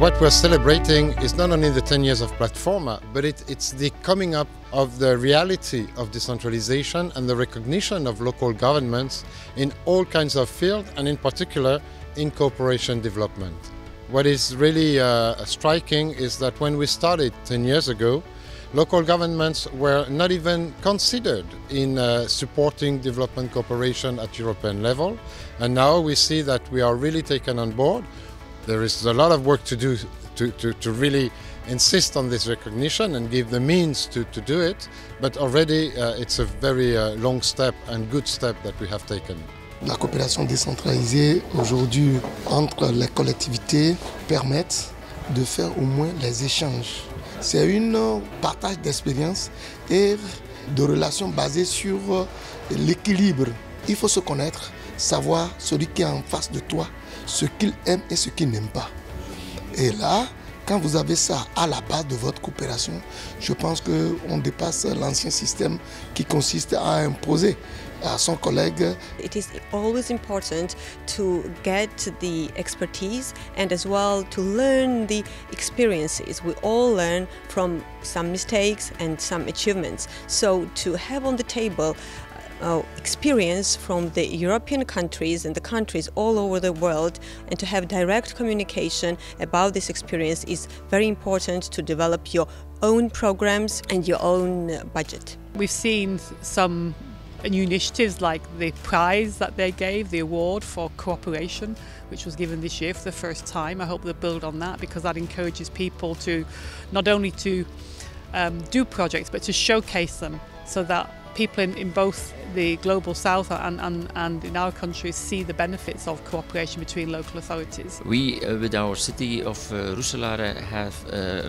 What we're celebrating is not only the 10 years of Platforma, but it's the coming up of the reality of decentralization and the recognition of local governments in all kinds of fields, and in particular in cooperation development. What is really striking is that when we started 10 years ago, local governments were not even considered in supporting development cooperation at European level, and now we see that we are really taken on board. There is a lot of work to do to really insist on this recognition and give the means to do it, but already it's a very long step and good step that we have taken. La coopération décentralisée aujourd'hui entre les collectivités permettent de faire au moins les échanges. C'est un partage d'expérience et de relations basées sur l'équilibre. Il faut se connaître, savoir celui qui est en face de toi, ce qu'il aime et ce qu'il n'aime pas. Et là, quand vous avez ça à la base de votre coopération, je pense qu'on dépasse l'ancien système qui consiste à imposer à son collègue. It is always important to get the expertise and as well to learn the experiences. We all learn from some mistakes and some achievements. So to have on the table experience from the European countries and the countries all over the world, and to have direct communication about this experience is very important to develop your own programs and your own budget. We've seen some new initiatives like the prize that they gave, the award for cooperation, which was given this year for the first time. I hope they'll build on that, because that encourages people to not only to do projects but to showcase them, so that people in both the global south and in our countries see the benefits of cooperation between local authorities. We, with our city of Roeselare, have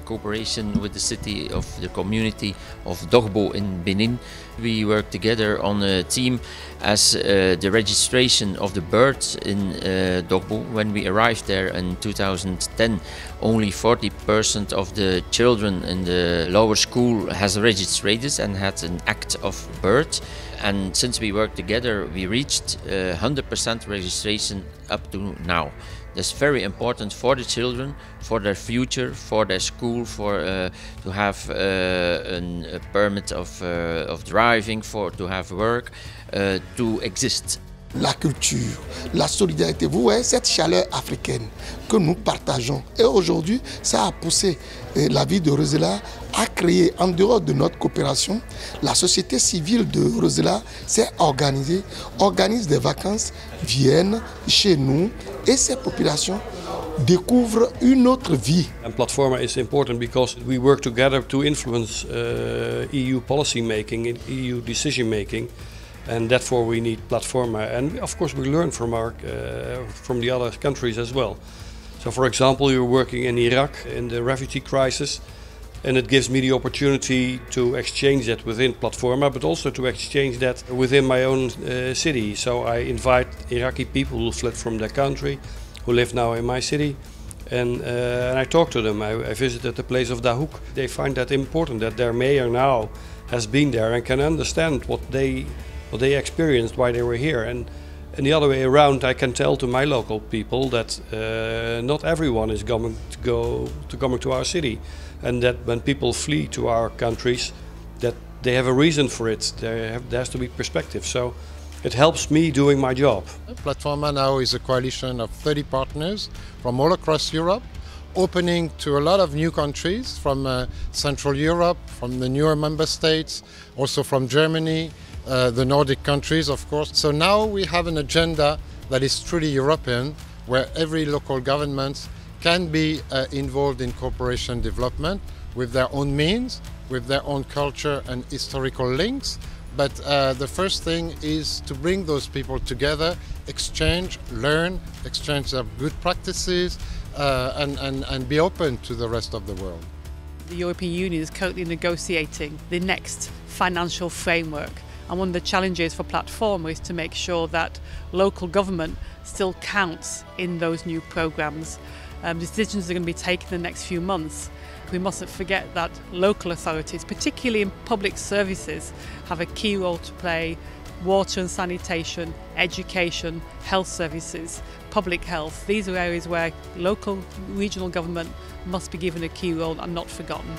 cooperation with the city of the community of Dogbo in Benin. We work together on a team as the registration of the birds in Dogbo. When we arrived there in 2010, only 40% of the children in the lower school has registered and had an act of birth. And since we work together, we reached 100% registration up to now. That's very important for the children, for their future, for their school, for to have a permit of driving, to have work, to exist. La culture, la solidarité, vous voyez cette chaleur africaine que nous partageons. Et aujourd'hui, ça a poussé la ville de Roeselare à créer, en dehors de notre coopération, la société civile de Roeselare s'est organisée, organise des vacances, viennent chez nous et ces populations découvrent une autre vie. And Platforma is important because we work together to influence EU policy making, EU decision making. And therefore we need Platforma, and of course we learn from the other countries as well. So for example, you're working in Iraq in the refugee crisis, and it gives me the opportunity to exchange that within Platforma, but also to exchange that within my own city. So I invite Iraqi people who fled from their country, who live now in my city, and I talk to them. I visited the place of Dahouk. They find that important, that their mayor now has been there and can understand what they experienced while they were here, and the other way around, I can tell to my local people that not everyone is coming to our city, and that when people flee to our countries, that they have a reason for it. There has to be perspective. So it helps me doing my job. Platforma now is a coalition of 30 partners from all across Europe, opening to a lot of new countries from Central Europe, from the newer member states, also from Germany, the Nordic countries, of course. So now we have an agenda that is truly European, where every local government can be involved in cooperation development with their own means, with their own culture and historical links. But the first thing is to bring those people together, exchange, learn, exchange their good practices, and be open to the rest of the world. The European Union is currently negotiating the next financial framework. And one of the challenges for Platforma is to make sure that local government still counts in those new programmes. Decisions are going to be taken in the next few months. We mustn't forget that local authorities, particularly in public services, have a key role to play water and sanitation, education, health services, public health. These are areas where local, regional government must be given a key role and not forgotten.